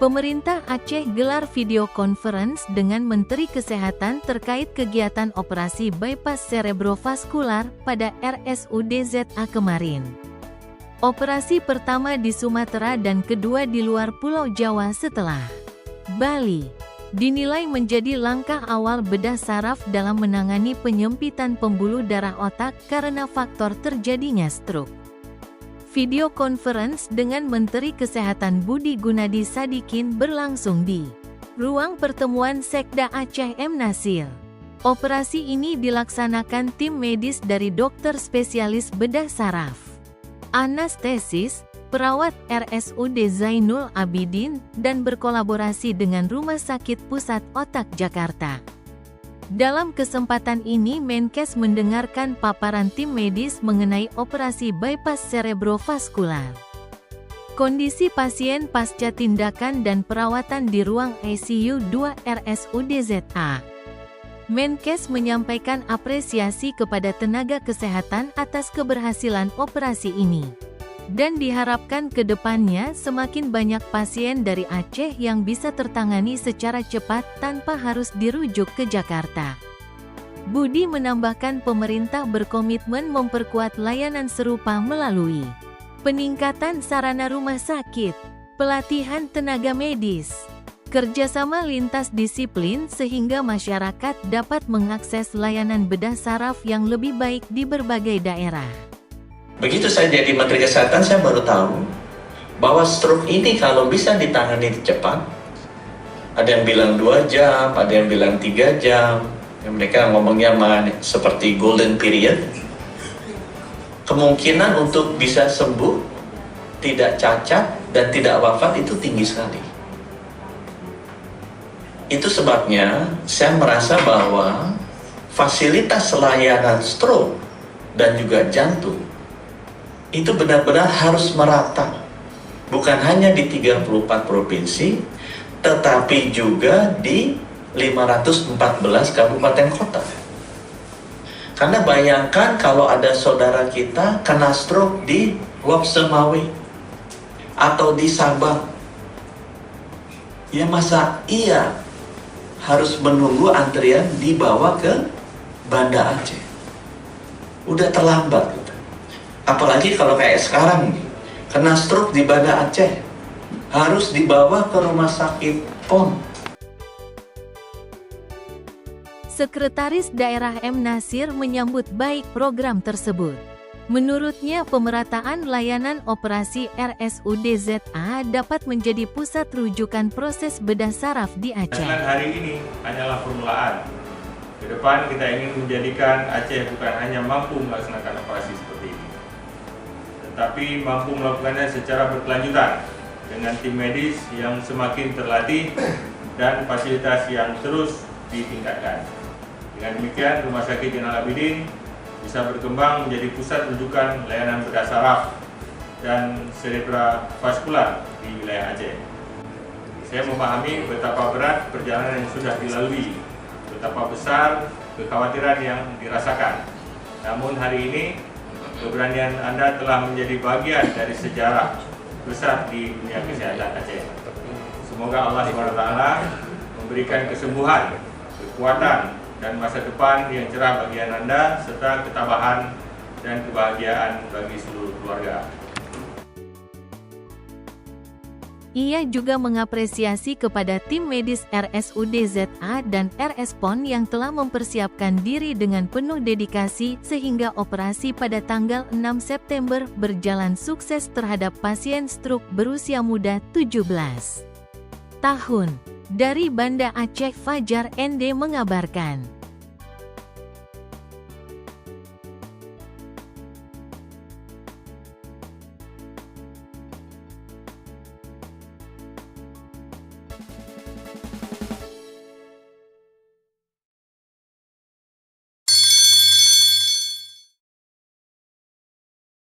Pemerintah Aceh gelar video conference dengan Menteri Kesehatan terkait kegiatan operasi bypass cerebrovaskular pada RSUD ZA kemarin. Operasi pertama di Sumatera dan kedua di luar Pulau Jawa setelah Bali. Dinilai menjadi langkah awal bedah saraf dalam menangani penyempitan pembuluh darah otak karena faktor terjadinya stroke. Video conference dengan Menteri Kesehatan Budi Gunadi Sadikin berlangsung di ruang pertemuan Sekda Aceh M. Nasir. Operasi ini dilaksanakan tim medis dari dokter spesialis bedah saraf, anestesis, perawat RSUD Zainul Abidin, dan berkolaborasi dengan Rumah Sakit Pusat Otak Jakarta. Dalam kesempatan ini Menkes mendengarkan paparan tim medis mengenai operasi bypass cerebrovaskular, kondisi pasien pasca tindakan dan perawatan di ruang ICU 2 RSUD ZA. Menkes menyampaikan apresiasi kepada tenaga kesehatan atas keberhasilan operasi ini. Dan diharapkan ke depannya semakin banyak pasien dari Aceh yang bisa tertangani secara cepat tanpa harus dirujuk ke Jakarta. Budi menambahkan pemerintah berkomitmen memperkuat layanan serupa melalui peningkatan sarana rumah sakit, pelatihan tenaga medis, kerjasama lintas disiplin sehingga masyarakat dapat mengakses layanan bedah saraf yang lebih baik di berbagai daerah. Begitu saya jadi Menteri Kesehatan, saya baru tahu bahwa stroke ini kalau bisa ditangani cepat, ada yang bilang 2 jam, ada yang bilang 3 jam, yang mereka ngomongnya seperti golden period, kemungkinan untuk bisa sembuh, tidak cacat, dan tidak wafat itu tinggi sekali. Itu sebabnya saya merasa bahwa fasilitas layanan stroke dan juga jantung itu benar-benar harus merata, bukan hanya di 34 provinsi, tetapi juga di 514 kabupaten kota. Karena bayangkan kalau ada saudara kita kena stroke di Wak Semawe atau di Sabang, ya masa iya harus menunggu antrian dibawa ke Banda Aceh? Udah terlambat. Apalagi kalau kayak sekarang nih, kena stroke di Banda Aceh, harus dibawa ke rumah sakit PON. Sekretaris Daerah M. Nasir menyambut baik program tersebut. Menurutnya pemerataan layanan operasi RSUD ZA dapat menjadi pusat rujukan proses bedah saraf di Aceh. Hari ini hanyalah permulaan. Ke depan kita ingin menjadikan Aceh bukan hanya mampu melaksanakan operasi seperti ini, tetapi mampu melakukannya secara berkelanjutan dengan tim medis yang semakin terlatih dan fasilitas yang terus ditingkatkan. Dengan demikian, Rumah Sakit Zainul Abidin bisa berkembang menjadi pusat rujukan layanan bedah saraf dan cerebrovaskular di wilayah Aceh. Saya memahami betapa berat perjalanan yang sudah dilalui, betapa besar kekhawatiran yang dirasakan. Namun hari ini keberanian Anda telah menjadi bagian dari sejarah besar di dunia kesehatan Aceh. Semoga Allah SWT memberikan kesembuhan, kekuatan, dan masa depan yang cerah bagi Anda, serta ketabahan dan kebahagiaan bagi seluruh keluarga. Ia juga mengapresiasi kepada tim medis RSUD ZA dan RS PON yang telah mempersiapkan diri dengan penuh dedikasi sehingga operasi pada tanggal 6 September berjalan sukses terhadap pasien stroke berusia muda 17 tahun. Dari Banda Aceh, Fajar ND mengabarkan.